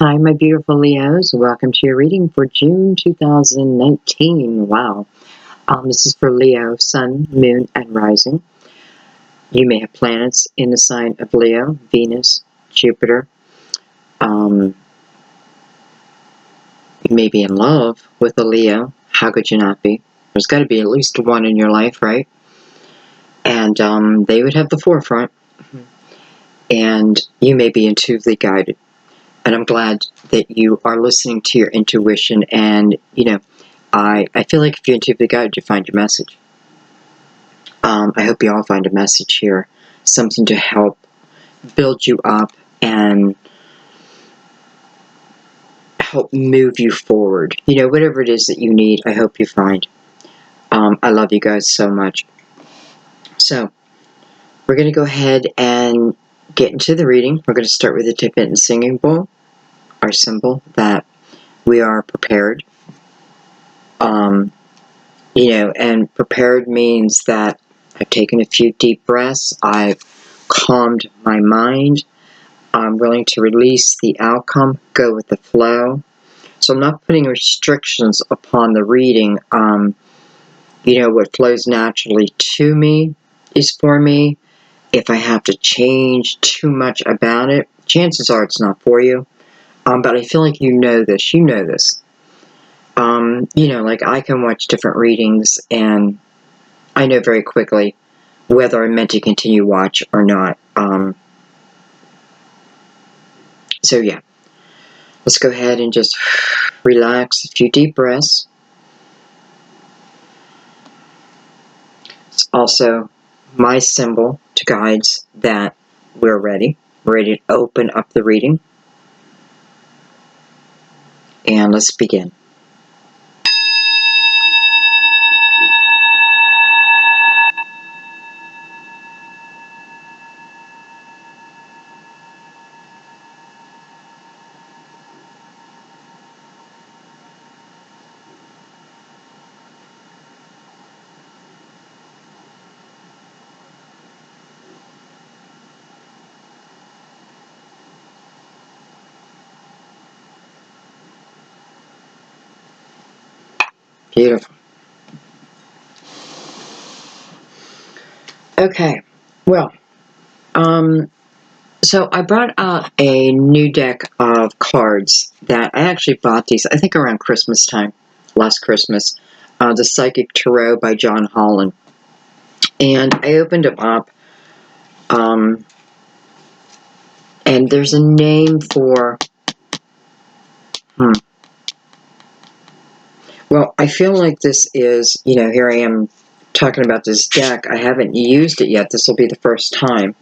Hi, my beautiful Leos. Welcome to your reading for June 2019. Wow. This is for Leo, Sun, Moon, and Rising. You may have planets in the sign of Leo, Venus, Jupiter. You may be in love with a Leo. How could you not be? There's got to be at least one in your life, right? And they would have the forefront. And you may be intuitively guided. And I'm glad that you are listening to your intuition. And, I feel like if you're intuitively guided, you find your message. I hope you all find a message here. Something to help build you up and help move you forward. Whatever it is that you need, I hope you find. I love you guys so much. So, we're going to go ahead and get into the reading. We're going to start with the Tibetan singing bowl, our symbol that we are prepared. And prepared means that I've taken a few deep breaths, I've calmed my mind, I'm willing to release the outcome, go with the flow. So I'm not putting restrictions upon the reading. What flows naturally to me is for me. If I have to change too much about it, chances are it's not for you. But I feel like you know this. Like I can watch different readings and I know very quickly whether I'm meant to continue watch or not. So yeah, let's go ahead and just relax, a few deep breaths. It's also my symbol to guides that we're ready. We're ready to open up the reading. And let's begin. Beautiful. Okay, well, so I brought out a new deck of cards that I actually bought these, I think around Christmas time, last Christmas, the Psychic Tarot by John Holland. And I opened them up, and there's a name for, well, I feel like this is, here I am talking about this deck. I haven't used it yet. This will be the first time.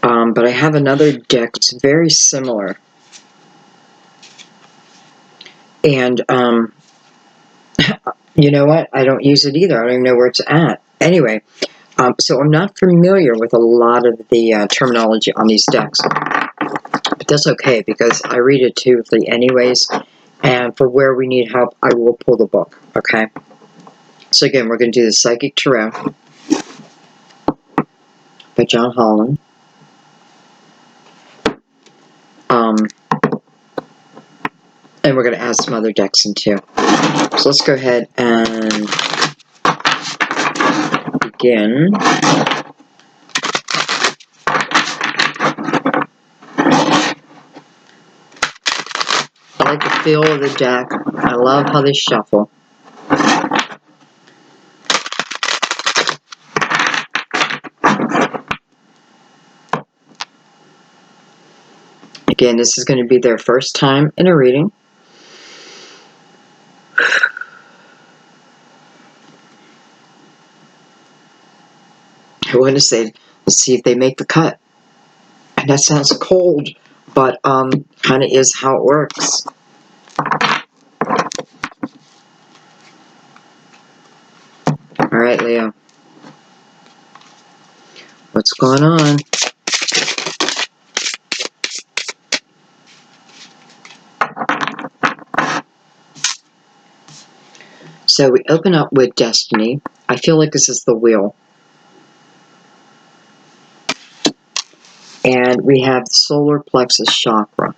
But I have another deck that's very similar. And, you know what? I don't use it either. I don't even know where it's at. Anyway, so I'm not familiar with a lot of the terminology on these decks. But that's okay, because I read it intuitively anyways. And for where we need help, I will pull the book, okay? So again, we're going to do the Psychic Tarot by John Holland. And we're going to add some other decks in too. So let's go ahead and begin. I like the feel of the deck. I love how they shuffle. Again, this is going to be their first time in a reading. I want to say, let's see if they make the cut. And that sounds cold, but kind of is how it works. All right, Leo. What's going on? So we open up with Destiny. I feel like this is the wheel. And we have the solar plexus chakra.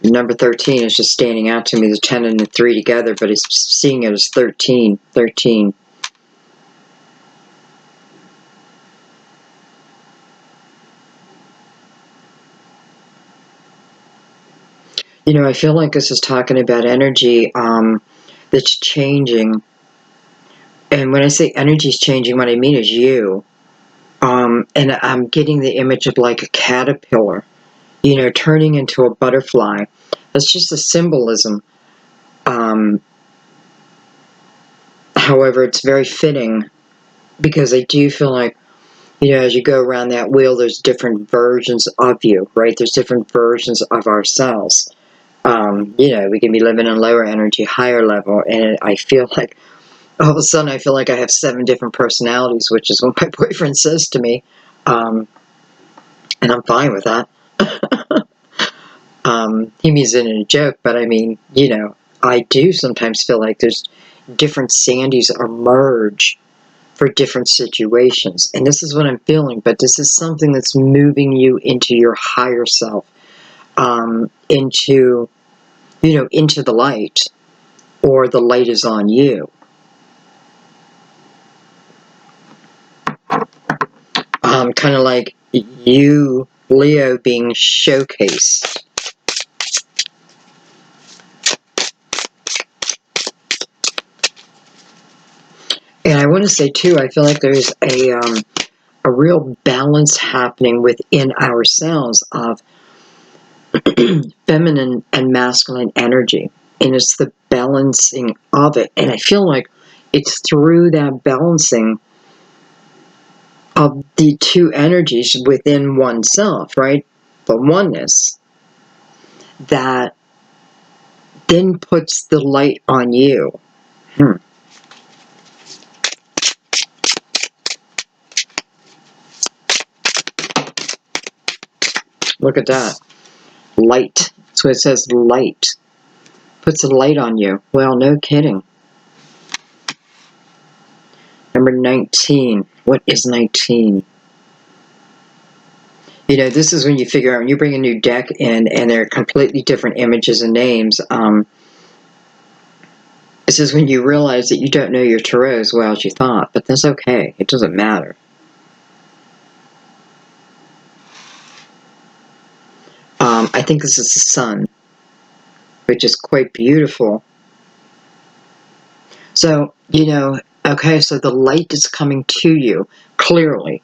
Number 13 is just standing out to me, the 10 and the 3 together, but it's seeing it as 13. 13. You know, I feel like this is talking about energy that's changing. And when I say energy is changing, what I mean is you. And I'm getting the image of like a caterpillar, you know, turning into a butterfly. That's just a symbolism. However, it's very fitting because I do feel like, you know, as you go around that wheel, there's different versions of you, right? There's different versions of ourselves. You know, we can be living in lower energy, higher level, and I feel like all of a sudden I feel like I have 7 different personalities, which is what my boyfriend says to me, and I'm fine with that. He means it in a joke, but I mean, you know, I do sometimes feel like there's different Sandys emerge for different situations, and this is what I'm feeling, but this is something that's moving you into your higher self, into, you know, into the light, or the light is on you. Kind of like you, Leo, being showcased. And I want to say too, I feel like there's a real balance happening within ourselves of feminine and masculine energy, and it's the balancing of it. And I feel like it's through that balancing of the two energies within oneself, right? The oneness that then puts the light on you. Look at that. Light. So it says light. Puts a light on you. Well, no kidding. Number 19. What is 19? You know, this is when you figure out, when you bring a new deck in and they're completely different images and names, this is when you realize that you don't know your tarot as well as you thought, but that's okay. It doesn't matter. I think this is the sun, which is quite beautiful. So, you know, okay, so the light is coming to you clearly,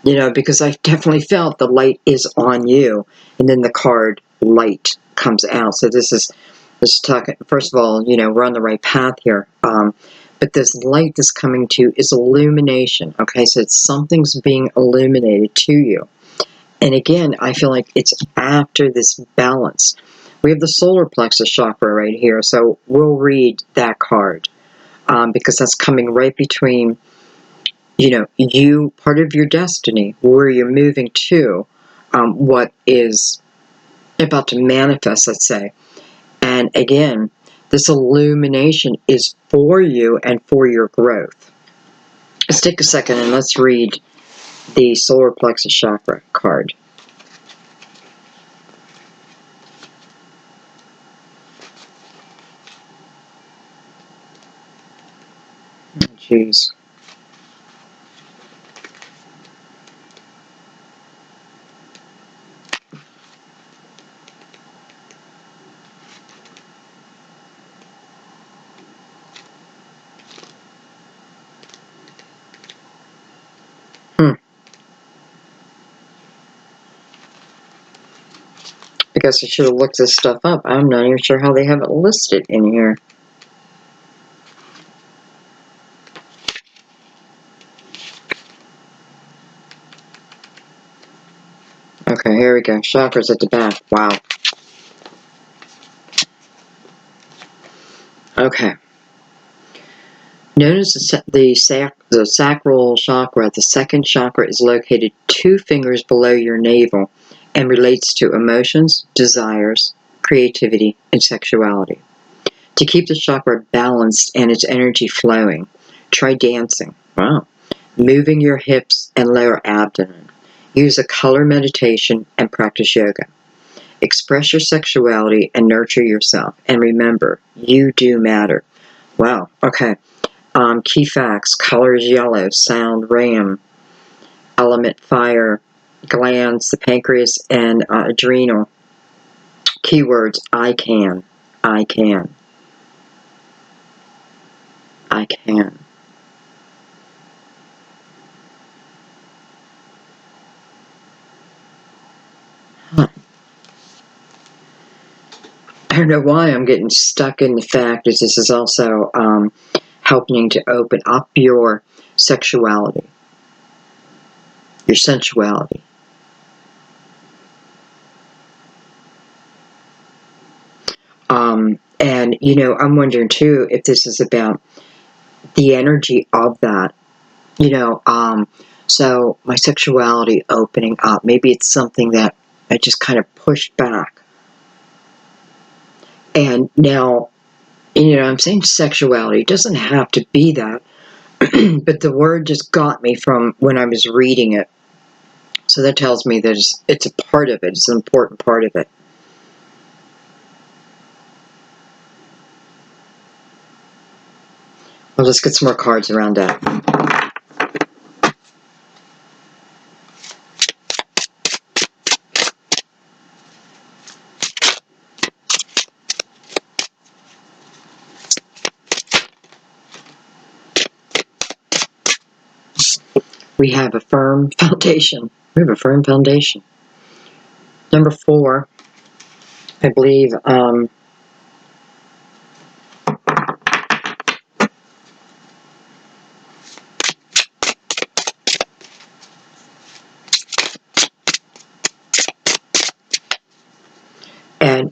you know, because I definitely felt the light is on you, and then the card light comes out. So this is talking, first of all, you know, we're on the right path here. But this light that's coming to you is illumination, okay? So it's something's being illuminated to you. And again, I feel like it's after this balance. We have the solar plexus chakra right here, so we'll read that card because that's coming right between, you know, you, part of your destiny, where you're moving to, what is about to manifest, let's say. And again, this illumination is for you and for your growth. Let's take a second and let's read the solar plexus chakra card. Jeez. I guess I should have looked this stuff up. I'm not even sure how they have it listed in here. Okay, here we go. Chakras at the back. Wow. Okay. Known as the sacral chakra, the second chakra is located 2 fingers below your navel and relates to emotions, desires, creativity, and sexuality. To keep the chakra balanced and its energy flowing, try dancing. Wow. Moving your hips and lower abdomen. Use a color meditation and practice yoga. Express your sexuality and nurture yourself. And remember, you do matter. Wow, okay. Key facts: color is yellow, sound RAM, element fire, glands, the pancreas and adrenal. Keywords: I can, I can, I can. Huh. I don't know why I'm getting stuck in the fact that this is also helping to open up your sexuality, your sensuality. And, you know, I'm wondering too if this is about the energy of that, you know, so my sexuality opening up. Maybe it's something that I just kind of pushed back. And now, you know, I'm saying sexuality. It doesn't have to be that, but the word just got me from when I was reading it. So that tells me that it's a part of it. It's an important part of it. Well, let's get some more cards around that. We have a firm foundation. We have a firm foundation. Number 4, I believe, and,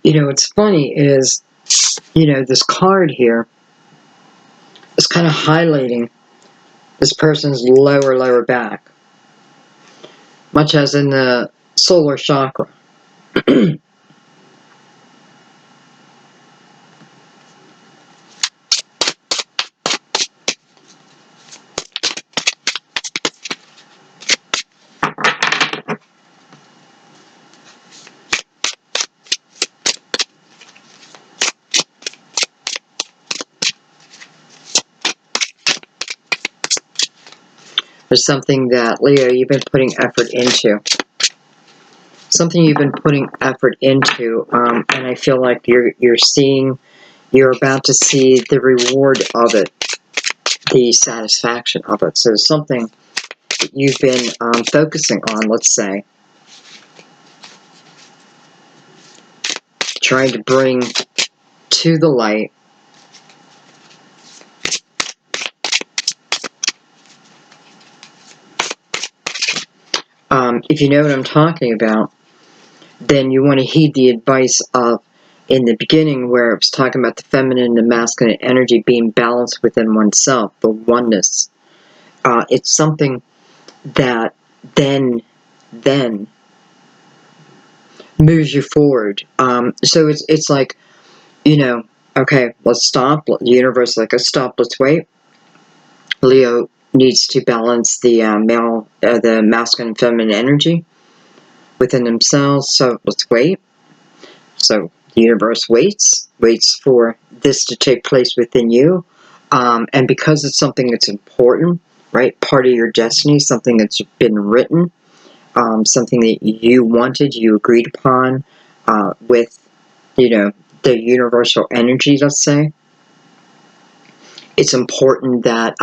you know, what's funny is, you know, this card here is kind of highlighting this person's lower back, much as in the solar chakra. There's something that, Leo, you've been putting effort into. Something you've been putting effort into, and I feel like you're about to see the reward of it, the satisfaction of it. So something that you've been focusing on, let's say, trying to bring to the light. If you know what I'm talking about, then you want to heed the advice of, in the beginning, where it was talking about the feminine and the masculine energy being balanced within oneself, the oneness. It's something that then moves you forward. So it's like, you know, okay, let's stop. The universe is like, let's stop, let's wait. Leo needs to balance the the masculine and feminine energy within themselves. So let's wait. So the universe waits for this to take place within you. And because it's something that's important, right? Part of your destiny, something that's been written, something that you wanted, you agreed upon with, you know, the universal energy, let's say. It's important that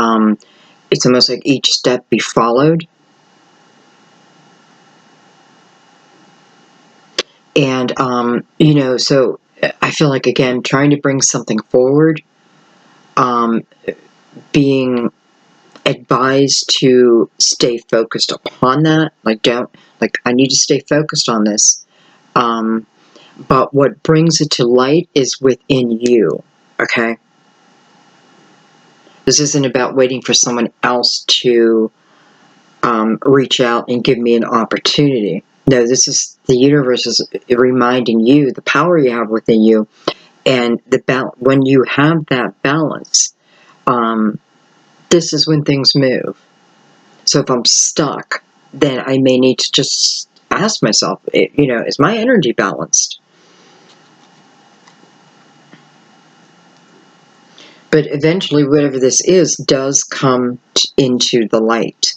it's almost like each step be followed. And, you know, so I feel like, again, trying to bring something forward, being advised to stay focused upon that. Like, I need to stay focused on this. But what brings it to light is within you, okay? This isn't about waiting for someone else to reach out and give me an opportunity. No, this is, the universe is reminding you the power you have within you, and when you have that balance, this is when things move. So if I'm stuck, then I may need to just ask myself, is my energy balanced? But eventually, whatever this is does come into the light.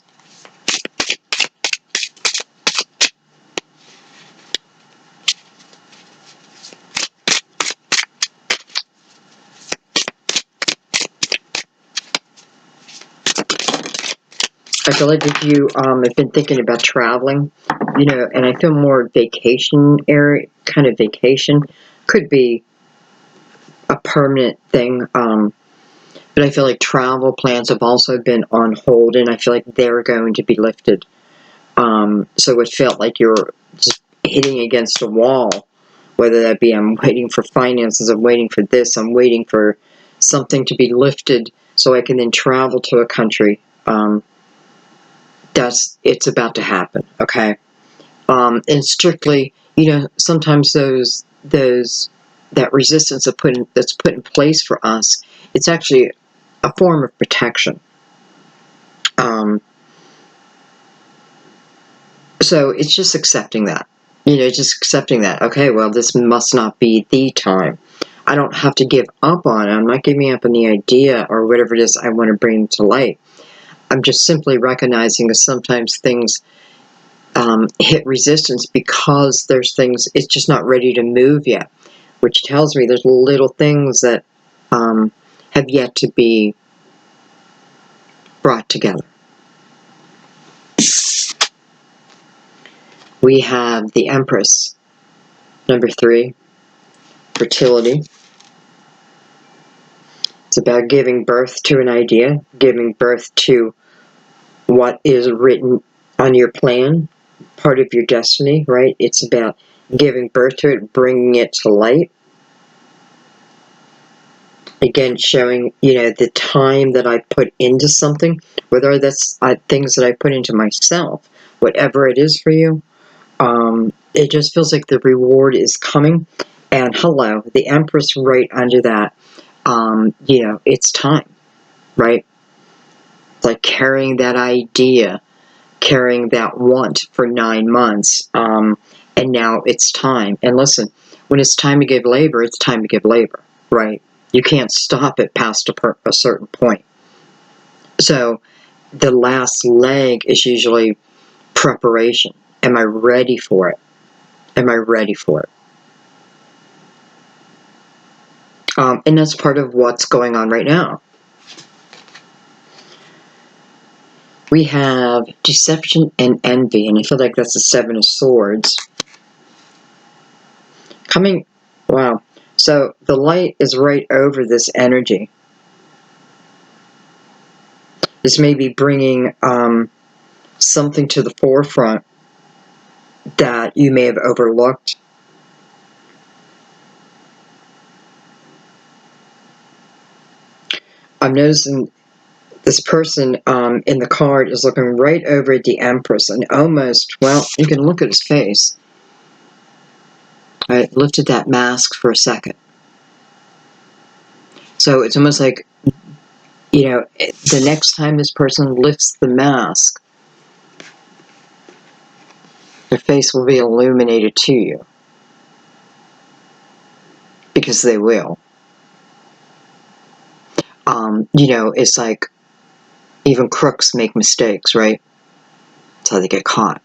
I feel like if you have been thinking about traveling, and I feel more vacation area, kind of vacation, could be a permanent thing. But I feel like travel plans have also been on hold, and I feel like they're going to be lifted. So it felt like you're just hitting against a wall, whether that be I'm waiting for finances, I'm waiting for this, I'm waiting for something to be lifted so I can then travel to a country. It's about to happen, okay? And strictly, sometimes that resistance that's put in place for us, it's actually a form of protection. So it's just accepting that, okay, well, this must not be the time. I don't have to give up on it. I'm not giving up on the idea or whatever it is I want to bring to light. I'm just simply recognizing that sometimes things hit resistance because there's things, it's just not ready to move yet, which tells me there's little things that have yet to be brought together. We have the Empress, number 3, fertility. It's about giving birth to an idea, giving birth to what is written on your plan, part of your destiny, right? It's about giving birth to it, bringing it to light. Again, showing, the time that I put into something, whether that's things that I put into myself, whatever it is for you, it just feels like the reward is coming. And hello, the Empress right under that, it's time, right? It's like carrying that idea, carrying that want for 9 months, and now it's time. And listen, when it's time to give labor, it's time to give labor, right? You can't stop it past a certain point. So the last leg is usually preparation. Am I ready for it? Am I ready for it? And that's part of what's going on right now. We have deception and envy, and I feel like that's the 7 of Swords. Wow. So the light is right over this energy. This may be bringing something to the forefront that you may have overlooked. I'm noticing this person in the card is looking right over at the Empress and almost, well, you can look at his face. I lifted that mask for a second. So it's almost like, the next time this person lifts the mask, their face will be illuminated to you. Because they will. It's like even crooks make mistakes, right? That's how they get caught.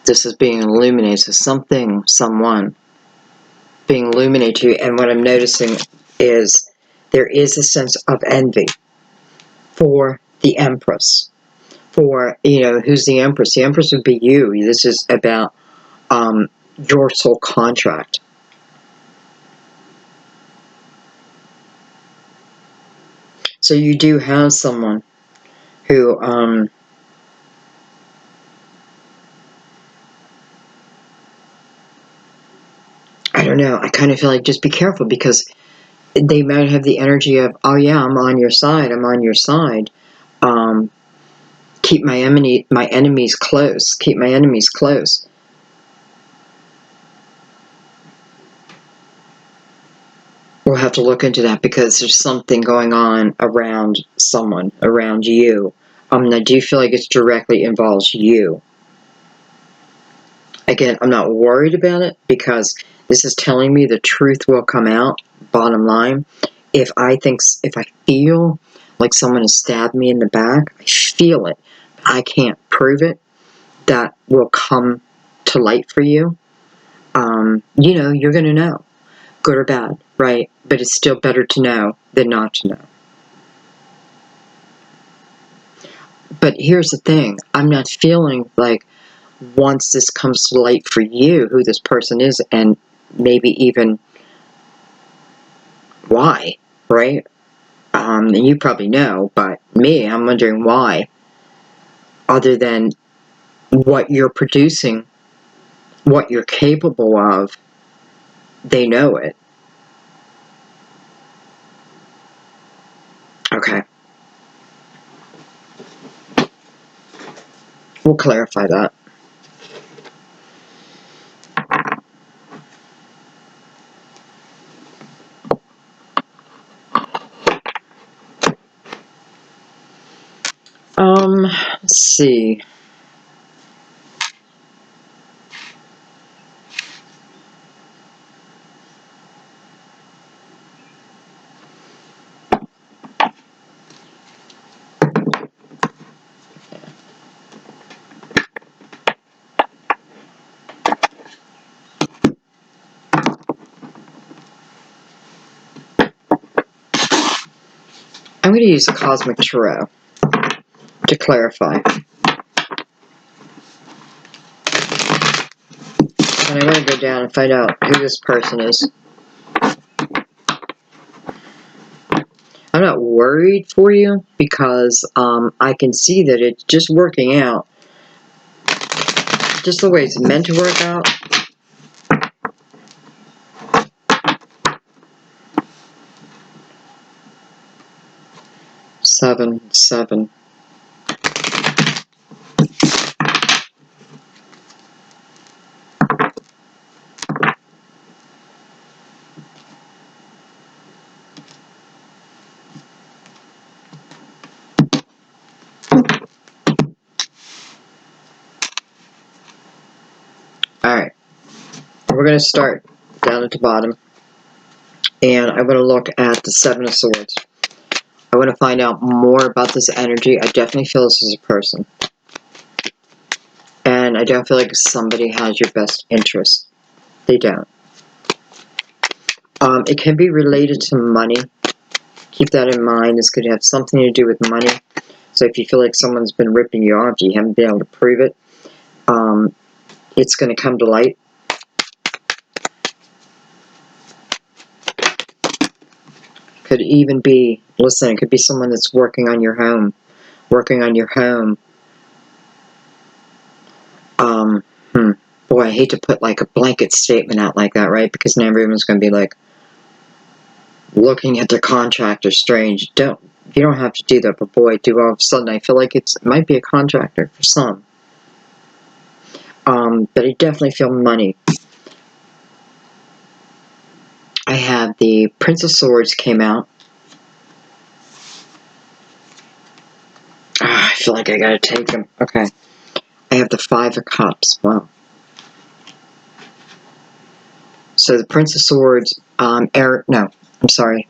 This is being illuminated. So someone being illuminated to you. And what I'm noticing is there is a sense of envy for the Empress. For, who's the Empress? The Empress would be you. This is about your soul contract. So you do have someone who I don't know, I kind of feel like just be careful, because they might have the energy of, oh yeah, I'm on your side, keep my enemies close, keep my enemies close. We'll have to look into that, because there's something going on around someone, around you. I do feel like it directly involves you. Again, I'm not worried about it because this is telling me the truth will come out, bottom line. If I feel like someone has stabbed me in the back, I feel it. I can't prove it. That will come to light for you. You're going to know, good or bad, right? But it's still better to know than not to know. But here's the thing. I'm not feeling like once this comes to light for you, who this person is, and maybe even why, right? And you probably know, but me, I'm wondering why. Other than what you're producing, what you're capable of, they know it. Okay. We'll clarify that. Let's see. I'm going to use the Cosmic Tarot to clarify. And I'm going to go down and find out who this person is. I'm not worried for you because I can see that it's just working out. Just the way it's meant to work out. Seven. Alright. We're going to start down at the bottom. And I'm going to look at the Seven of Swords. I want to find out more about this energy. I definitely feel this is a person. And I don't feel like somebody has your best interest. They don't. It can be related to money. Keep that in mind. This could have something to do with money. So if you feel like someone's been ripping you off, you haven't been able to prove it, it's going to come to light. Could even be, listen, it could be someone that's working on your home. Boy, I hate to put like a blanket statement out like that, right? Because now everyone's going to be like, looking at their contractor strange. You don't have to do that, but boy, do all of a sudden I feel like it might be a contractor for some. But I definitely feel money. I have the Prince of Swords came out. I feel like I gotta take them. Okay. I have the Five of Cups. Wow. So the Prince of Swords, I'm sorry.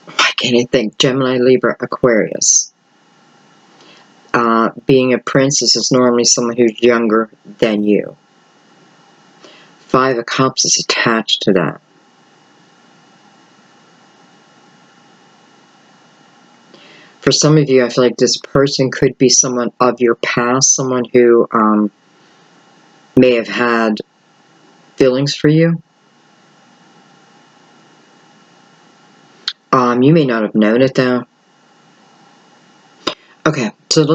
Why can't I think? Gemini, Libra, Aquarius. Being a princess is normally someone who's younger than you. Five of Cups is attached to that. For some of you, I feel like this person could be someone of your past, someone who may have had feelings for you. You may not have known it, though. Okay, so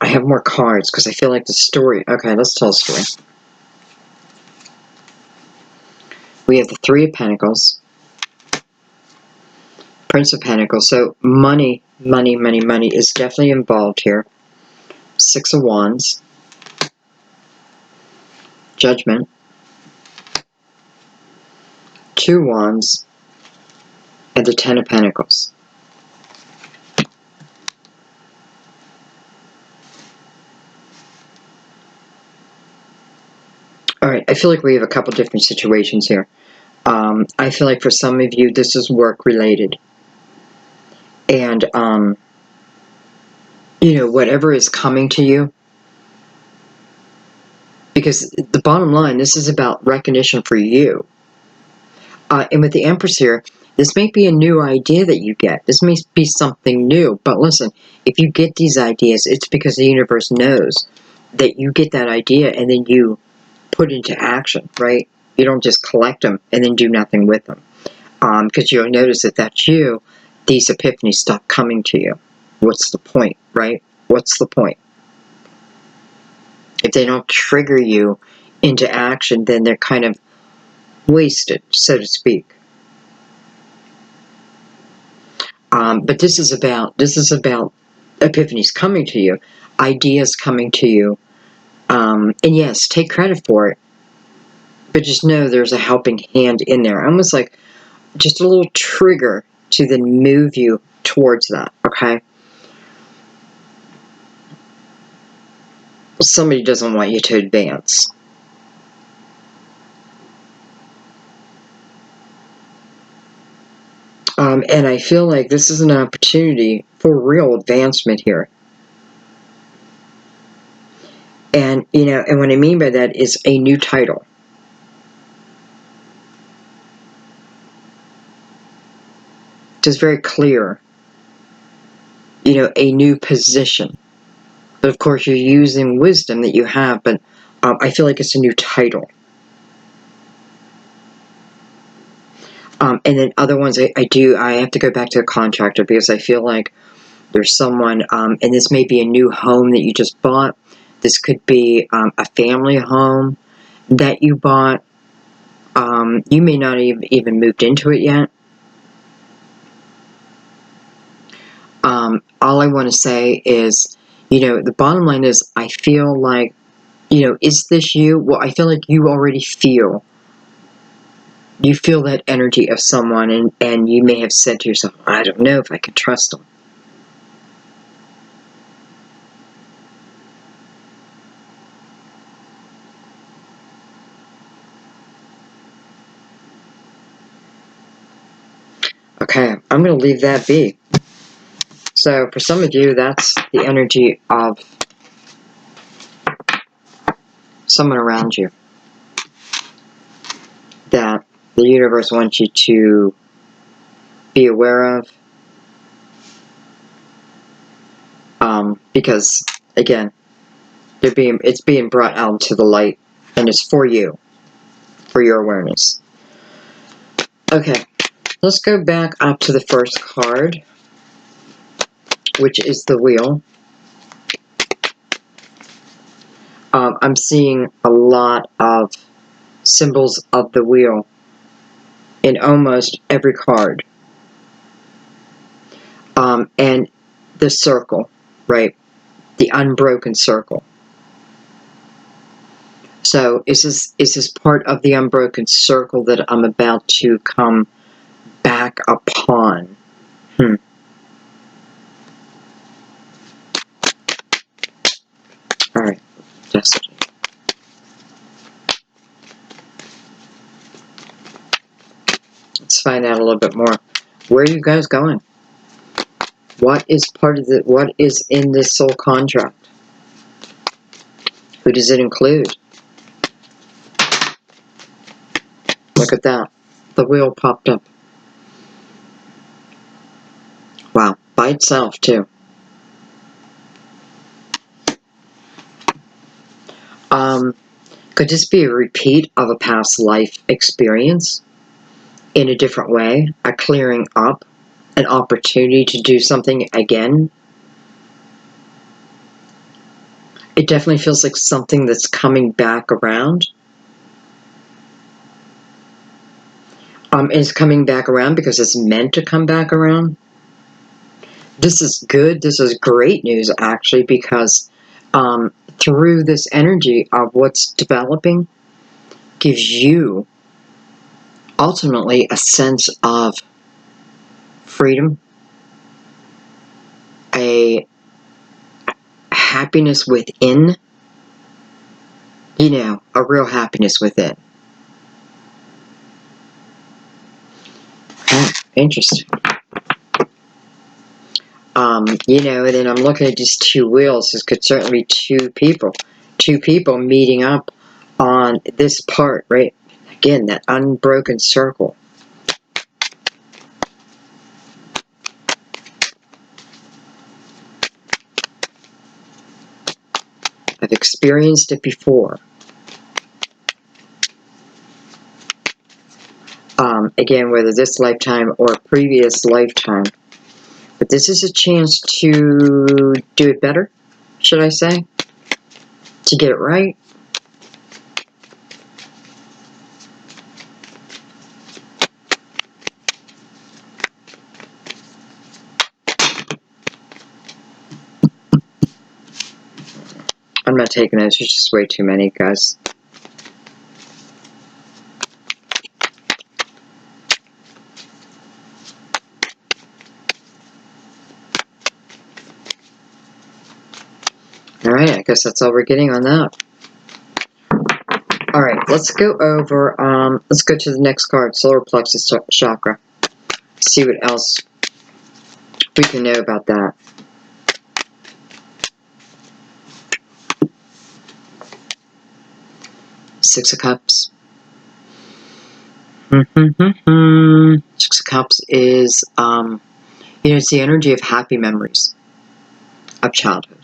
I have more cards because I feel like the story. Okay, let's tell a story. We have the Three of Pentacles, Prince of Pentacles. So money is definitely involved here. Six of Wands, Judgment, Two Wands, and the Ten of Pentacles. All right, I feel like we have a couple different situations here. I feel like for some of you, this is work related. And, you know, whatever is coming to you, because the bottom line, this is about recognition for you. And with the Empress here, this may be a new idea that you get. This may be something new. But listen, if you get these ideas, it's because the universe knows that you get that idea and then you put into action, right? You don't just collect them and then do nothing with them. Because you'll notice that that's you, these epiphanies stop coming to you. What's the point, right? What's the point? If they don't trigger you into action, then they're kind of wasted, so to speak. But this is about epiphanies coming to you, ideas coming to you, and yes, take credit for it. But just know there's a helping hand in there, almost like just a little trigger to then move you towards that. Okay. Somebody doesn't want you to advance. And I feel like this is an opportunity for real advancement here. And, you know, and what I mean by that is a new title. Just very clear. You know, a new position. But of course, you're using wisdom that you have, but I feel like it's a new title. And then other ones, I have to go back to the contractor because I feel like there's someone, and this may be a new home that you just bought. This could be a family home that you bought. You may not even moved into it yet. All I want to say is, you know, the bottom line is I feel like, you know, is this you? Well, I feel like you already feel that energy of someone, and you may have said to yourself, I don't know if I can trust them. Okay, I'm going to leave that be. So for some of you, that's the energy of someone around you that the universe wants you to be aware of. Because, again, it's being brought out into the light, and it's for you, for your awareness. Okay, let's go back up to the first card, which is the wheel. I'm seeing a lot of symbols of the wheel in almost every card. And the circle, right? The unbroken circle. So is this part of the unbroken circle that I'm about to come back upon? All right, destiny. Let's find out a little bit more. Where are you guys going? What is what is in this soul contract? Who does it include? Look at that. The wheel popped up. Wow, by itself too. Could this be a repeat of a past life experience in a different way? A clearing up? An opportunity to do something again? It definitely feels like something that's coming back around. It's coming back around because it's meant to come back around. This is good. This is great news, actually, because through this energy of what's developing gives you ultimately a sense of freedom, a happiness within. you know, a real happiness within. Okay, interesting. You know, and then I'm looking at these two wheels. This could certainly be two people meeting up on this part, right? Again, that unbroken circle. I've experienced it before. Again, whether this lifetime or a previous lifetime. But this is a chance to do it better, should I say? To get it right. I'm not taking those. There's just way too many, guys. Alright, I guess that's all we're getting on that. Alright, let's go over, let's go to the next card, Solar Plexus Chakra. See what else we can know about that. Six of Cups. Six of Cups is, you know, it's the energy of happy memories of childhood.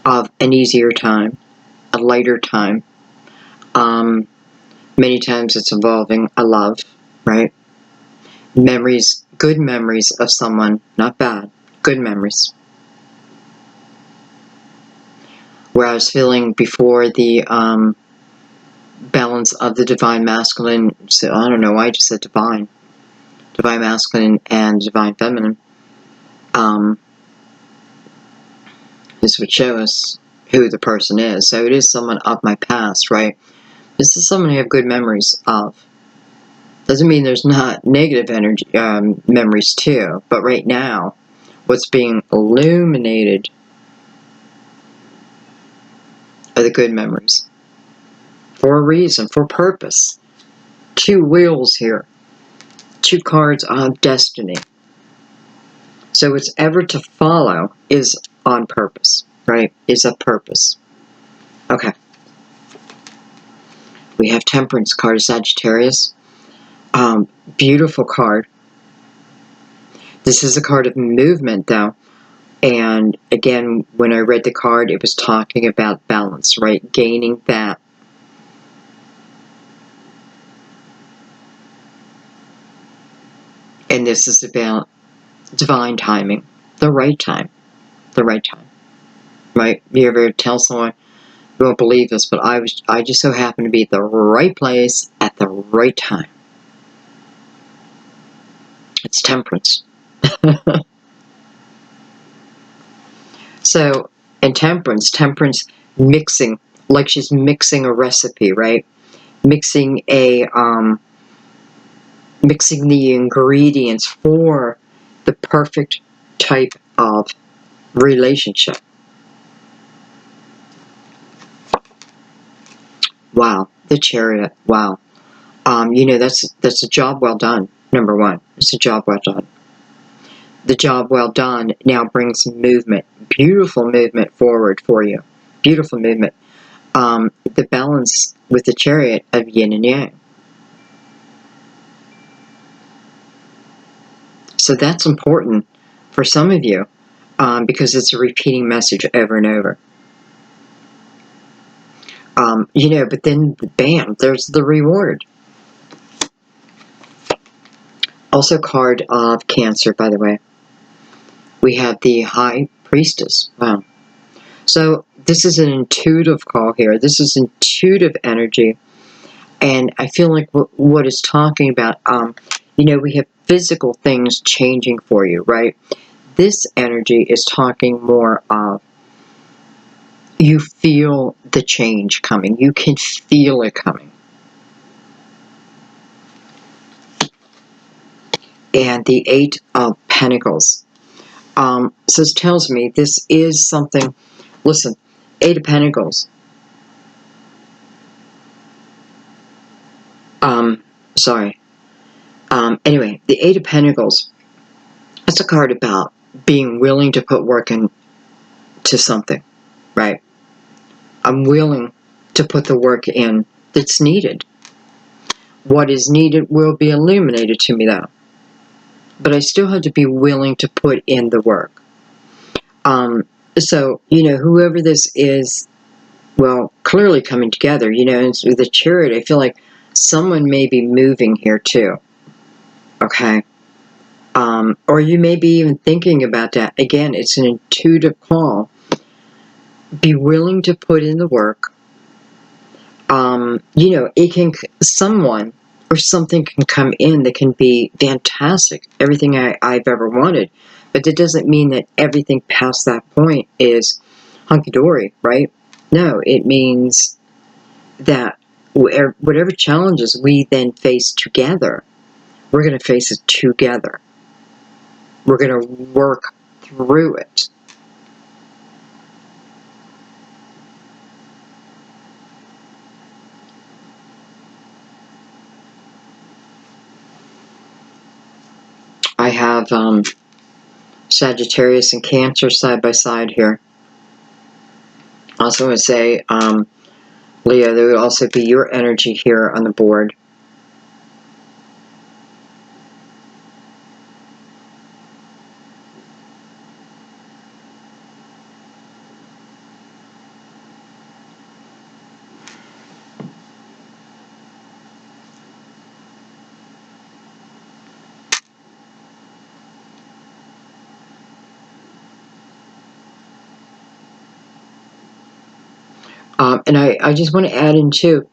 Of an easier time, a lighter time. Many times it's involving a love, right? Memories, good memories of someone, not bad, good memories. Where I was feeling before the balance of the divine masculine, so I don't know why I just said divine masculine and divine feminine, this would show us who the person is. So it is someone of my past, right? This is someone I have good memories of. Doesn't mean there's not negative energy memories too, but right now, what's being illuminated are the good memories. For a reason, for purpose. Two wheels here. Two cards of destiny. So what's ever to follow is on purpose, right? Is a purpose. Okay. We have Temperance card, Sagittarius. Beautiful card. This is a card of movement, though. And again, when I read the card, it was talking about balance, right? Gaining that. And this is about divine timing. The right time. The right time. Right? You ever tell someone, you won't believe this, but I just so happened to be at the right place at the right time. It's Temperance. So, in Temperance mixing, like she's mixing a recipe, right? Mixing mixing the ingredients for the perfect type of relationship. Wow, the Chariot. Wow. You know, that's a job well done. Number one, it's a job well done. The job well done now brings movement, beautiful movement forward for you. Beautiful movement. The balance with the Chariot of yin and yang. So that's important for some of you because it's a repeating message over and over. You know, but then, bam, there's the reward. Also card of Cancer, by the way. We have the High Priestess. Wow. So this is an intuitive call here. This is intuitive energy. And I feel like what it's talking about, you know, we have physical things changing for you, right? This energy is talking more of you feel the change coming. You can feel it coming. And the Eight of Pentacles. So this tells me this is something, listen, Eight of Pentacles. Sorry. Anyway, the Eight of Pentacles, that's a card about being willing to put work into something, right? I'm willing to put the work in that's needed. What is needed will be illuminated to me, though. But I still have to be willing to put in the work. So, whoever this is, well, clearly coming together, and with the Chariot, I feel like someone may be moving here too. Okay? Or you may be even thinking about that. Again, it's an intuitive call. Be willing to put in the work. Someone or something can come in that can be fantastic. Everything I've ever wanted. But that doesn't mean that everything past that point is hunky-dory, right? No, it means that whatever challenges we then face together, we're going to face it together. We're going to work through it. I have Sagittarius and Cancer side by side here. Also, I want to say, Leo, there would also be your energy here on the board. And I just want to add in too,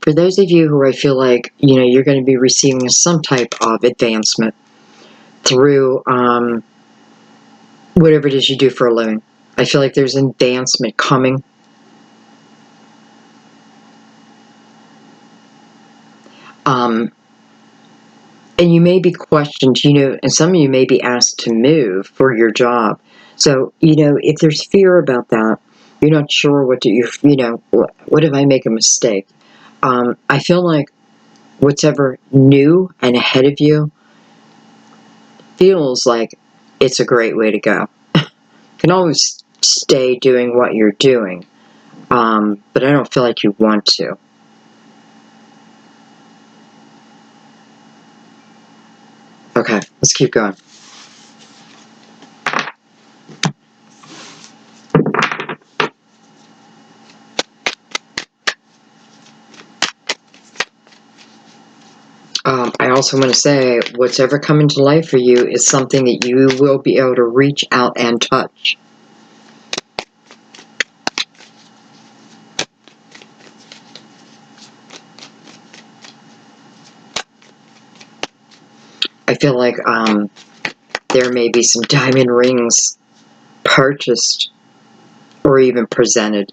for those of you who I feel like, you're going to be receiving some type of advancement through whatever it is you do for a living. I feel like there's advancement coming. And you may be questioned, and some of you may be asked to move for your job. So, if there's fear about that, you're not sure what if I make a mistake? I feel like whatever new and ahead of you feels like it's a great way to go. You can always stay doing what you're doing, but I don't feel like you want to. Okay, let's keep going. I also want to say, what's ever come into life for you is something that you will be able to reach out and touch. I feel like there may be some diamond rings purchased or even presented.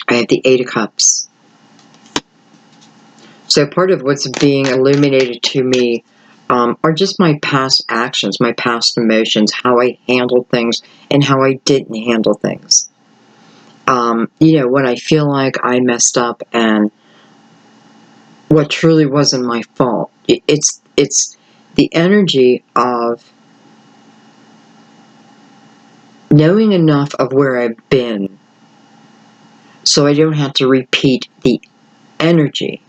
I have the Eight of Cups. So part of what's being illuminated to me are just my past actions, my past emotions, how I handled things and how I didn't handle things. When I feel like I messed up and what truly wasn't my fault. It's the energy of knowing enough of where I've been so I don't have to repeat the energy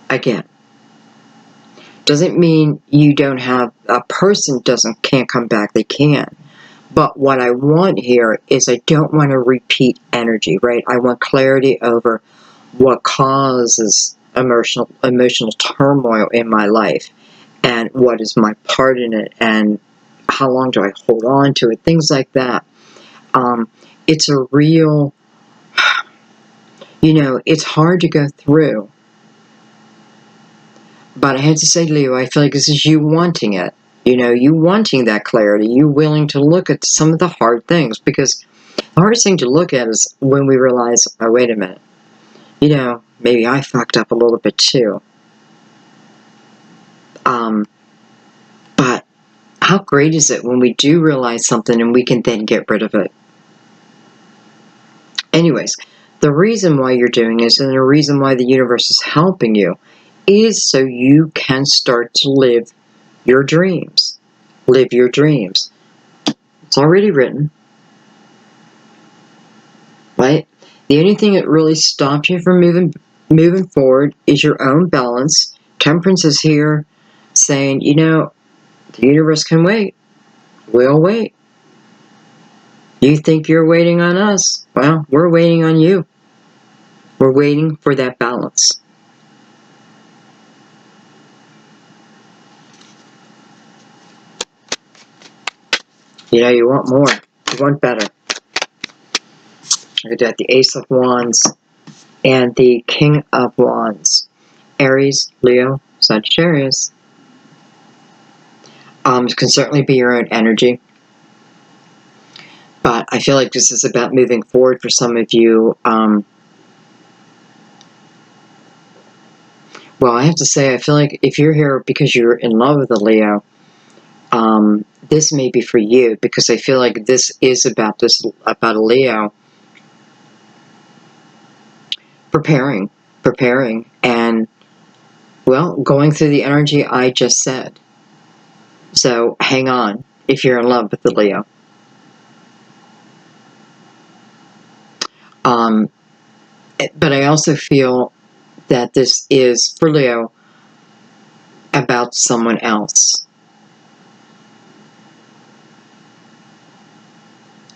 again. Doesn't mean you don't have, a person can't come back, they can. But what I want here is I don't want to repeat energy, right? I want clarity over what causes emotional turmoil in my life and what is my part in it and how long do I hold on to it, things like that. It's a real, it's hard to go through. But I had to say, Leo, I feel like this is you wanting it. You wanting that clarity. You willing to look at some of the hard things. Because the hardest thing to look at is when we realize, oh, wait a minute. Maybe I fucked up a little bit too. But how great is it when we do realize something and we can then get rid of it? Anyways, the reason why you're doing this and the reason why the universe is helping you is so you can start to live your dreams. Live your dreams. It's already written. Right? The only thing that really stops you from moving forward is your own balance. Temperance is here saying, you know, the universe can wait. We'll wait. You think you're waiting on us? Well, we're waiting on you. We're waiting for that balance. You know, you want more. You want better. We got the Ace of Wands and the King of Wands. Aries, Leo, Sagittarius. It can certainly be your own energy. But I feel like this is about moving forward for some of you. Well, I have to say, I feel like if you're here because you're in love with a Leo, this may be for you, because I feel like this is about a Leo preparing, and, well, going through the energy I just said. So hang on if you're in love with the Leo. But I also feel that this is, for Leo, about someone else.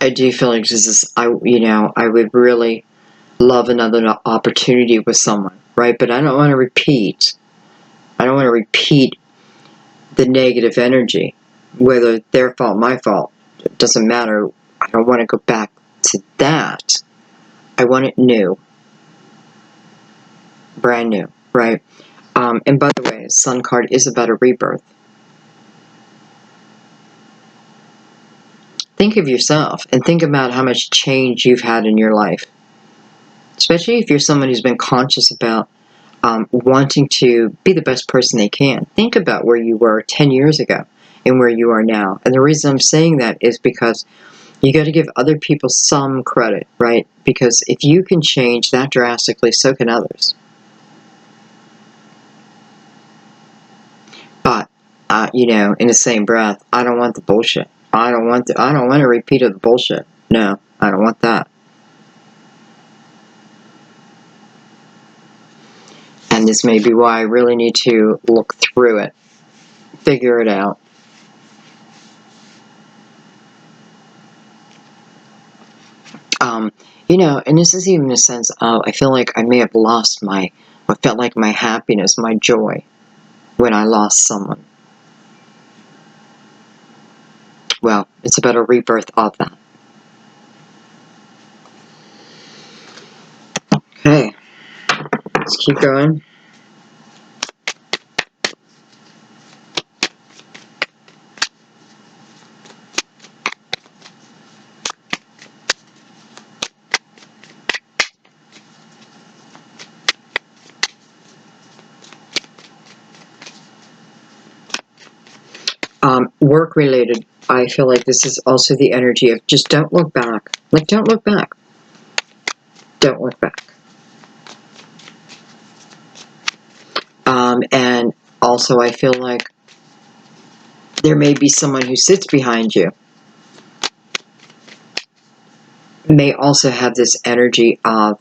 I do feel like this is, I would really love another opportunity with someone, right? But I don't want to repeat. I don't want to repeat the negative energy, whether their fault, my fault. It doesn't matter. I don't want to go back to that. I want it new. Brand new, right? And by the way, Sun card is about a rebirth. Think of yourself and think about how much change you've had in your life. Especially if you're someone who's been conscious about wanting to be the best person they can. Think about where you were 10 years ago and where you are now. And the reason I'm saying that is because you got to give other people some credit, right? Because if you can change that drastically, so can others. But, in the same breath, I don't want the bullshit. I don't want a repeat of the bullshit. No, I don't want that. And this may be why I really need to look through it, figure it out. And this is even a sense of, I feel like I may have lost what felt like my happiness, my joy, when I lost someone. Well, it's about a rebirth of that. Okay, let's keep going. Work related, I feel like this is also the energy of just don't look back. Like, don't look back. Don't look back. And also I feel like there may be someone who sits behind you, may also have this energy of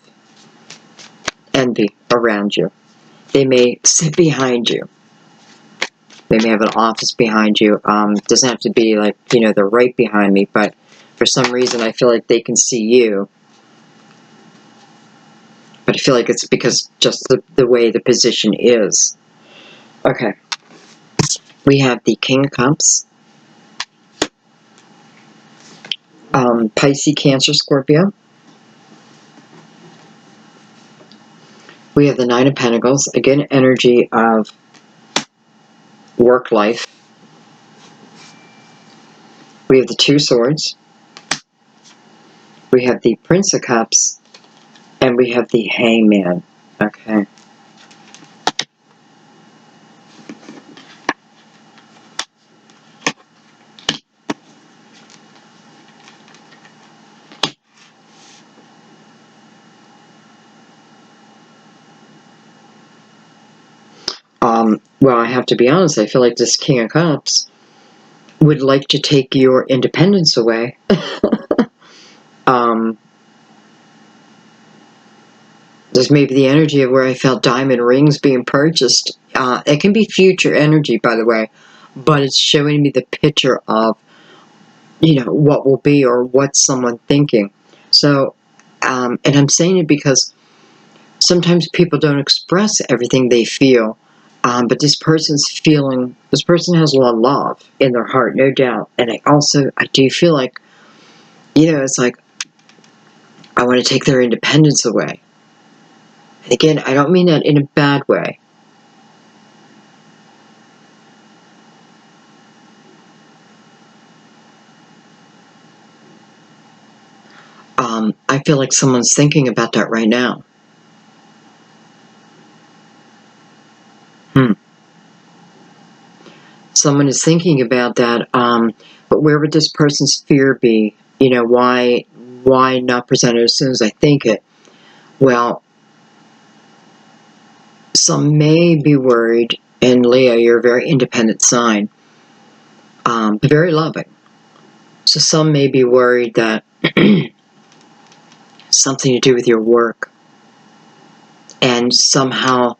envy around you. They may sit behind you. They may have an office behind you. Doesn't have to be like, they're right behind me, but for some reason I feel like they can see you. But I feel like it's because just the way the position is. Okay. We have the King of Cups. Pisces, Cancer, Scorpio. We have the Nine of Pentacles. Again, energy of work life. We have the Two Swords. We have the Prince of Cups. And we have the Hangman. Okay. well, I have to be honest, I feel like this King of Cups would like to take your independence away. There's maybe the energy of where I felt diamond rings being purchased. It can be future energy, by the way, but it's showing me the picture of, what will be or what's someone thinking. So, and I'm saying it because sometimes people don't express everything they feel, but this person has a lot of love in their heart, no doubt. And I do feel like, it's like, I want to take their independence away. And again, I don't mean that in a bad way. I feel like someone's thinking about that right now. Someone is thinking about that, but where would this person's fear be? Why not present it as soon as I think it? Well, some may be worried, and Leo, you're a very independent sign, but very loving. So some may be worried that something to do with your work, and somehow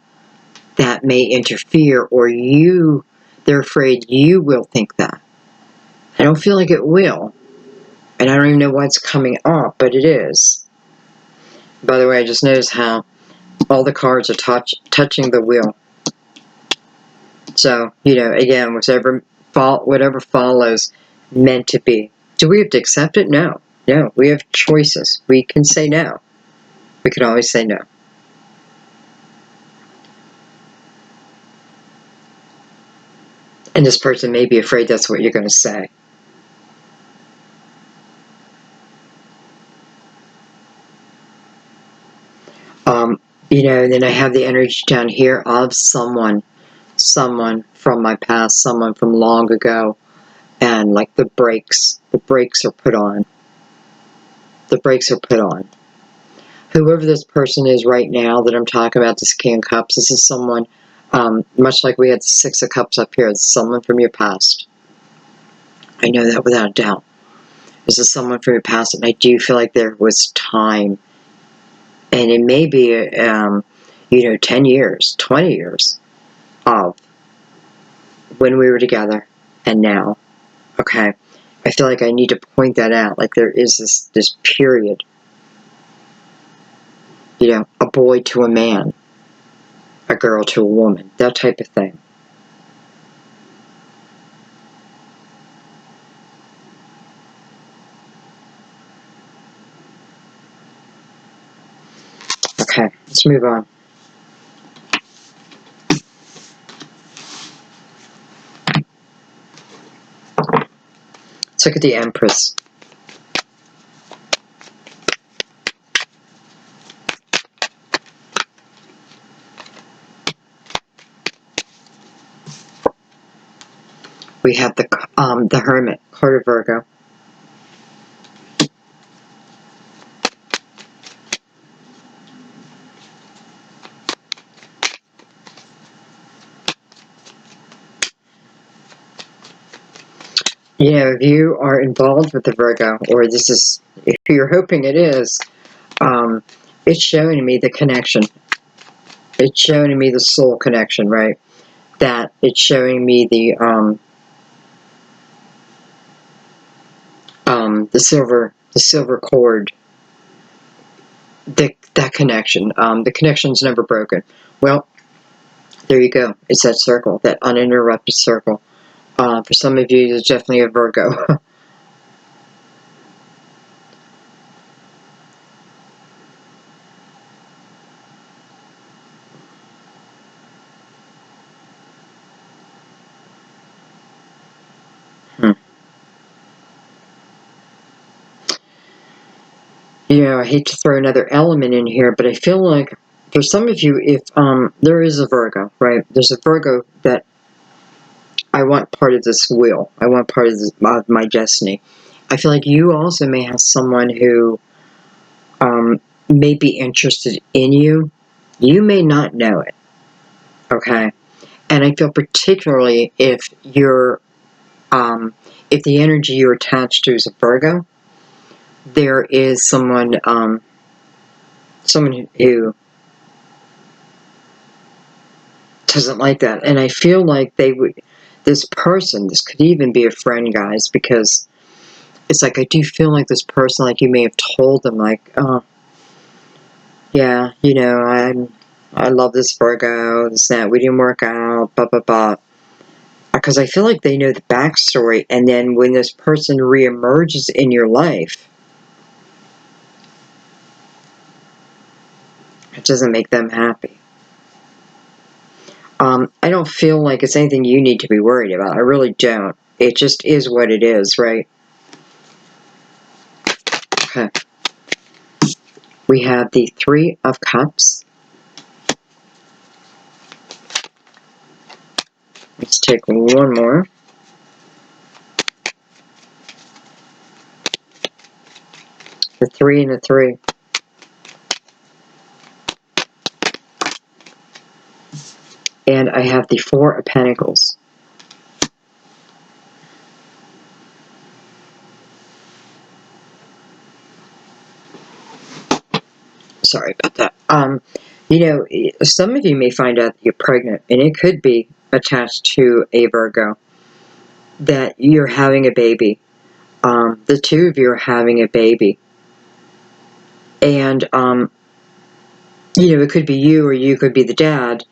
that may interfere, or they're afraid you will think that. I don't feel like it will, and I don't even know why it's coming up, but it is. By the way, I just noticed how all the cards are touching the wheel. So, again, whatever follows, meant to be. Do we have to accept it? No. No, we have choices. We can say no. We can always say no. And this person may be afraid that's what you're going to say. And then I have the energy down here of someone from my past, someone from long ago, and like the brakes are put on. The brakes are put on. Whoever this person is right now that I'm talking about, this King of Cups, this is someone, much like we had the Six of Cups up here, it's someone from your past. I know that without a doubt. This is someone from your past, and I do feel like there was time. And it may be, 10 years, 20 years of when we were together and now. Okay? I feel like I need to point that out. Like there is this period. A boy to a man. A girl to a woman. That type of thing. Okay, let's move on. Let's look at the Empress. We have the Hermit, card of Virgo. If you are involved with the Virgo, or if you're hoping it is, it's showing me the connection. It's showing me the soul connection, right? That it's showing me the silver cord. That connection. The connection's never broken. Well, there you go. It's that circle, that uninterrupted circle. For some of you, it's definitely a Virgo. I hate to throw another element in here, but I feel like for some of you, if there is a Virgo, right? There's a Virgo that I want part of this wheel. I want part of my destiny. I feel like you also may have someone who may be interested in you. You may not know it, okay? And I feel particularly if you're, if the energy you're attached to is a Virgo, there is someone, someone who doesn't like that. And I feel like they would, this person, this could even be a friend, guys, because it's like, I do feel like this person, like you may have told them, like, oh, yeah, you know, I love this Virgo, this, that, we didn't work out, blah, blah, blah. Because I feel like they know the backstory, and then when this person reemerges in your life, it doesn't make them happy. I don't feel like it's anything you need to be worried about. I really don't. It just is what it is, right? Okay. We have the Three of Cups. Let's take one more. The 3 and the 3. And I have the Four of Pentacles. Sorry about that. You know, some of you may find out that you're pregnant, and it could be attached to a Virgo, that you're having a baby. The two of you are having a baby. And, you know, it could be you or you could be the dad.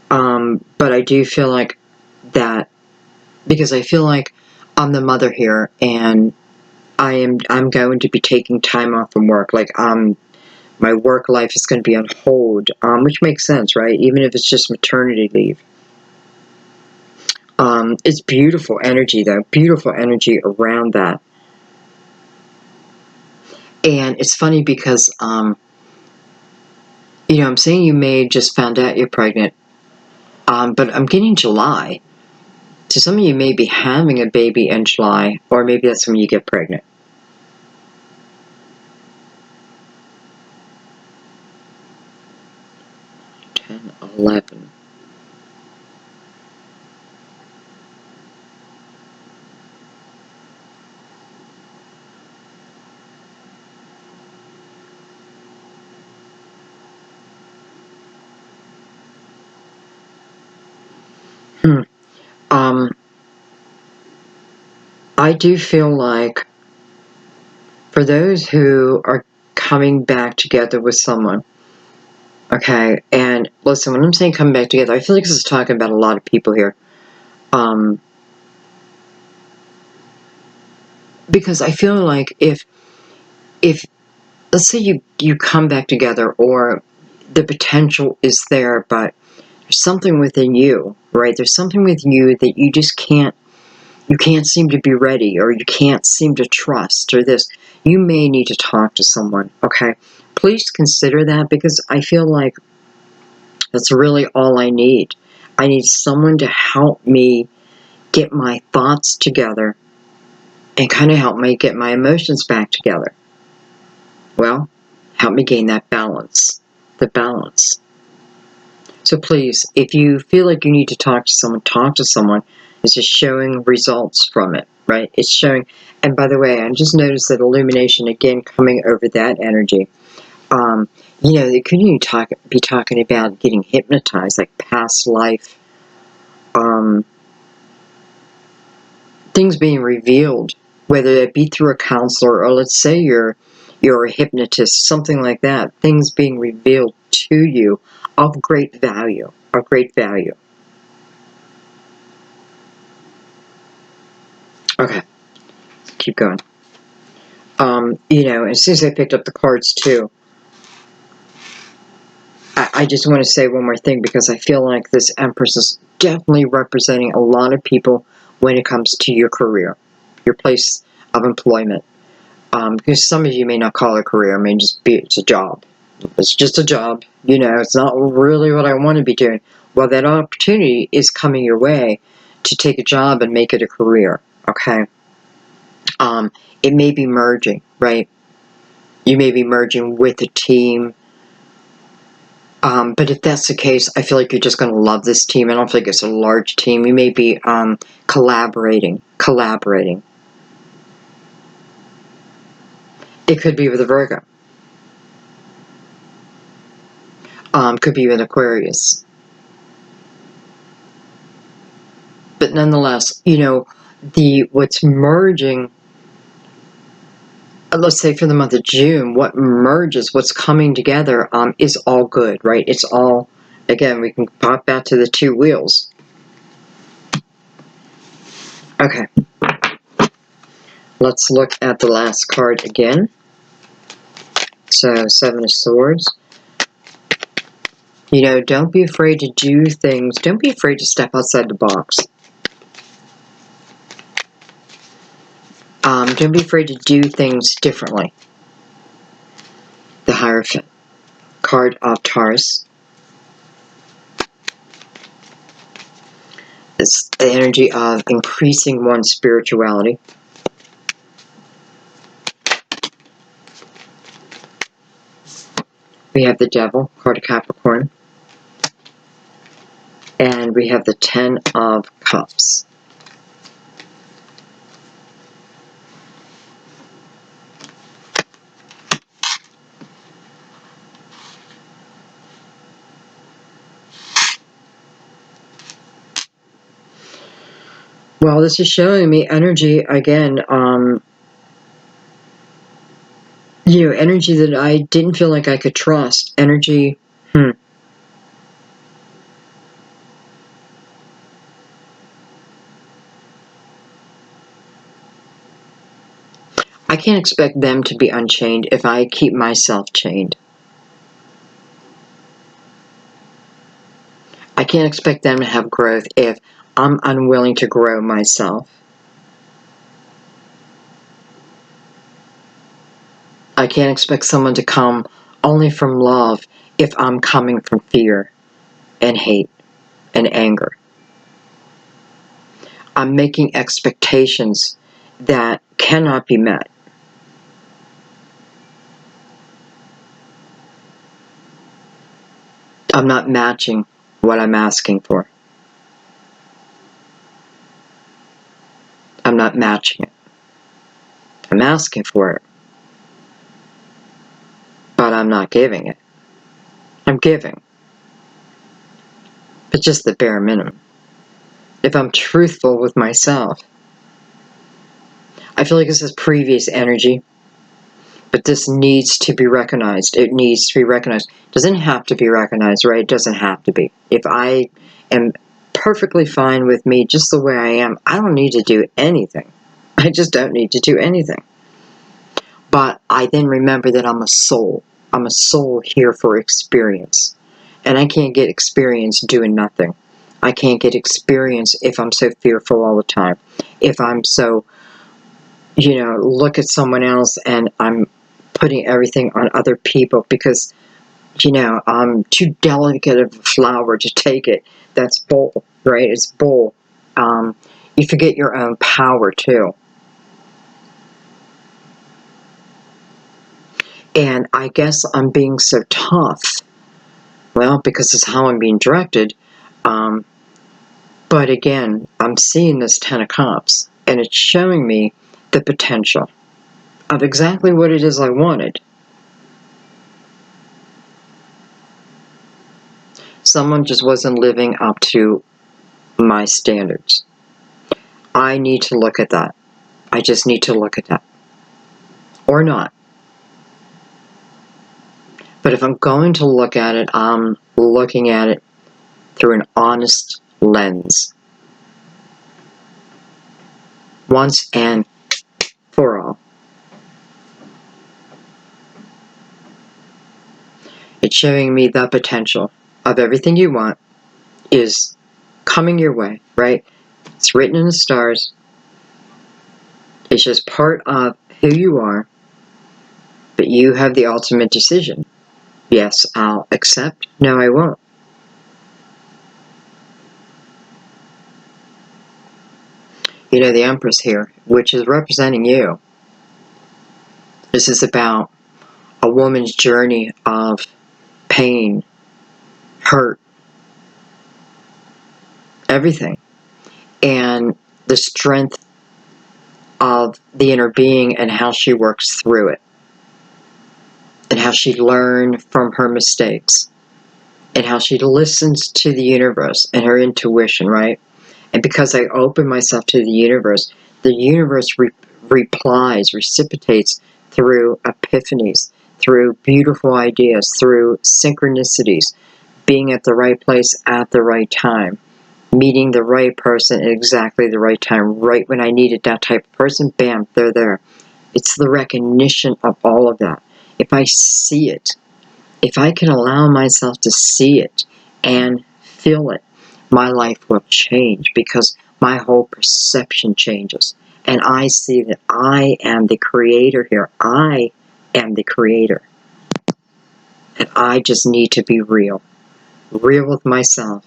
But I do feel like that, because I feel like I'm the mother here, and I'm going to be taking time off from work. Like, my work life is going to be on hold, which makes sense, right? Even if it's just maternity leave. It's beautiful energy, though. Beautiful energy around that. And it's funny because, you know, I'm saying you may just found out you're pregnant, but I'm getting July. So some of you may be having a baby in July, or maybe that's when you get pregnant. Ten, 11. I do feel like for those who are coming back together with someone, okay, and listen, when I'm saying coming back together, I feel like this is talking about a lot of people here. Because I feel like if let's say you come back together, or the potential is there, but there's something within you, right? There's something within you that you just can't seem to be ready, or you can't seem to trust, or this. You may need to talk to someone, okay? Please consider that, because I feel like that's really all I need. I need someone to help me get my thoughts together and kind of help me get my emotions back together. Well, help me gain that balance, the balance. So please, if you feel like you need to talk to someone, talk to someone. It's just showing results from it, right? It's showing. And by the way, I just noticed that illumination again coming over that energy. You know, they could even be talking about getting hypnotized, like past life, things being revealed, whether it be through a counselor, or let's say you're a hypnotist, something like that. Things being revealed to you of great value, of great value. Okay, keep going. You know, as soon as I picked up the cards too, I just want to say one more thing, because I feel like this Empress is definitely representing a lot of people when it comes to your career, your place of employment. Because some of you may not call it a career, it may just be, it's a job. It's just a job. You know, it's not really what I want to be doing. Well, that opportunity is coming your way to take a job and make it a career, okay? It may be merging, right? You may be merging with a team. But if that's the case, I feel like you're just going to love this team. I don't feel like it's a large team. You may be collaborating. It could be with a Virgo. Could be with Aquarius. But nonetheless, you know, what's merging, let's say for the month of June, what merges, what's coming together is all good, right? It's all, again, we can pop back to the two wheels. Okay. Let's look at the last card again. So, Seven of Swords. You know, don't be afraid to do things. Don't be afraid to step outside the box. Don't be afraid to do things differently. The Hierophant. Card of Taurus. It's the energy of increasing one's spirituality. We have the Devil, card of Capricorn. And we have the Ten of Cups. Well, this is showing me energy, again, you know, energy that I didn't feel like I could trust. Energy, I can't expect them to be unchained if I keep myself chained. I can't expect them to have growth if I'm unwilling to grow myself. I can't expect someone to come only from love if I'm coming from fear and hate and anger. I'm making expectations that cannot be met. I'm not matching what I'm asking for. I'm not matching it. I'm asking for it, but I'm not giving it. I'm giving, but just the bare minimum. If I'm truthful with myself, I feel like this is previous energy, but this needs to be recognized. It needs to be recognized. It doesn't have to be recognized, right? It doesn't have to be. If I am perfectly fine with me just the way I am, I don't need to do anything. I just don't need to do anything. But I then remember that I'm a soul. I'm a soul here for experience. And I can't get experience doing nothing. I can't get experience if I'm so fearful all the time. If I'm so, you know, look at someone else and I'm putting everything on other people because, you know, I'm too delicate of a flower to take it. That's bull, right? It's bull. You forget your own power too. And I guess I'm being so tough. Well, because it's how I'm being directed. But again, I'm seeing this Ten of Cups, and it's showing me the potential of exactly what it is I wanted. Someone just wasn't living up to my standards. I need to look at that. I just need to look at that. Or not. But if I'm going to look at it, I'm looking at it through an honest lens. Once and for all. It's showing me the potential of everything you want is coming your way, right? It's written in the stars. It's just part of who you are, but you have the ultimate decision. Yes, I'll accept. No, I won't. You know, the Empress here, which is representing you. This is about a woman's journey of pain hurt, everything. And the strength of the inner being and how she works through it. And how she learned from her mistakes. And how she listens to the universe and her intuition, right? And because I open myself to the universe replies, reciprocates through epiphanies, through beautiful ideas, through synchronicities, being at the right place at the right time, meeting the right person at exactly the right time, right when I needed that type of person, bam, they're there. It's the recognition of all of that. If I see it, if I can allow myself to see it and feel it, my life will change because my whole perception changes. And I see that I am the creator here. I am the creator. And I just need to be real. Real with myself.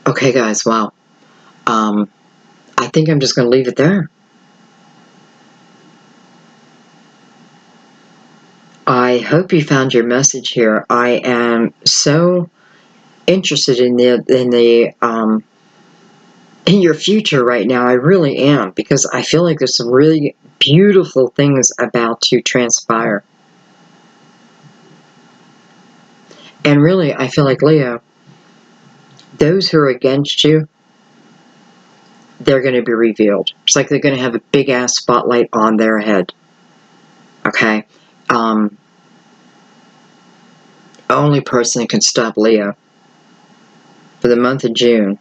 Okay, guys, wow. I think I'm just going to leave it there. I hope you found your message here. I am so interested in in your future right now. I really am, because I feel like there's some really beautiful things about to transpire. And really, I feel like, Leo, those who are against you, they're going to be revealed. It's like they're going to have a big ass spotlight on their head. Okay? Only person that can stop Leo for the month of June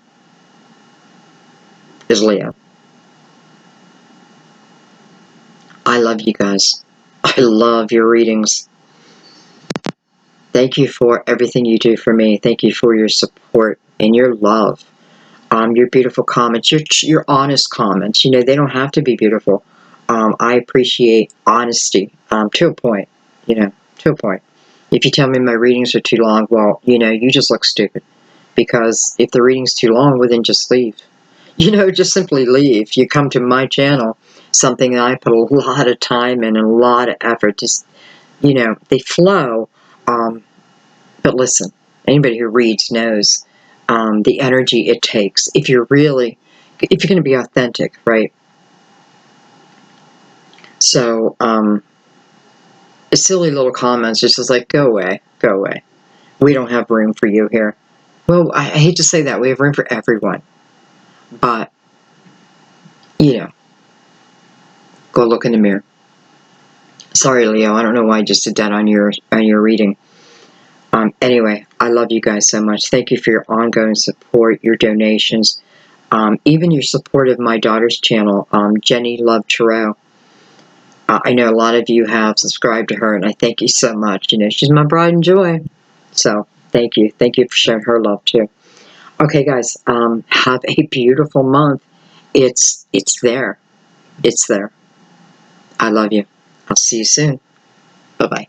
is Leo. I love you guys. I love your readings. Thank you for everything you do for me. Thank you for your support and your love. Your beautiful comments, your honest comments. You know, they don't have to be beautiful. I appreciate honesty to a point, you know, to a point. If you tell me my readings are too long, well, you know, you just look stupid. Because if the reading's too long, well, then just leave. You know, just simply leave. You come to my channel, something that I put a lot of time in and a lot of effort. Just, you know, they flow. But listen, anybody who reads knows the energy it takes if you're going to be authentic, right? So, silly little comments just is like, go away, go away. We don't have room for you here. Well, I hate to say that. We have room for everyone. But, you know, go look in the mirror. Sorry, Leo, I don't know why I just did that on your reading. Anyway, I love you guys so much. Thank you for your ongoing support, your donations, even your support of my daughter's channel, Jenny Love Tarot. I know a lot of you have subscribed to her, and I thank you so much. You know, she's my pride and joy. So, thank you. Thank you for showing her love, too. Okay, guys, have a beautiful month. It's there. It's there. I love you. I'll see you soon. Bye-bye.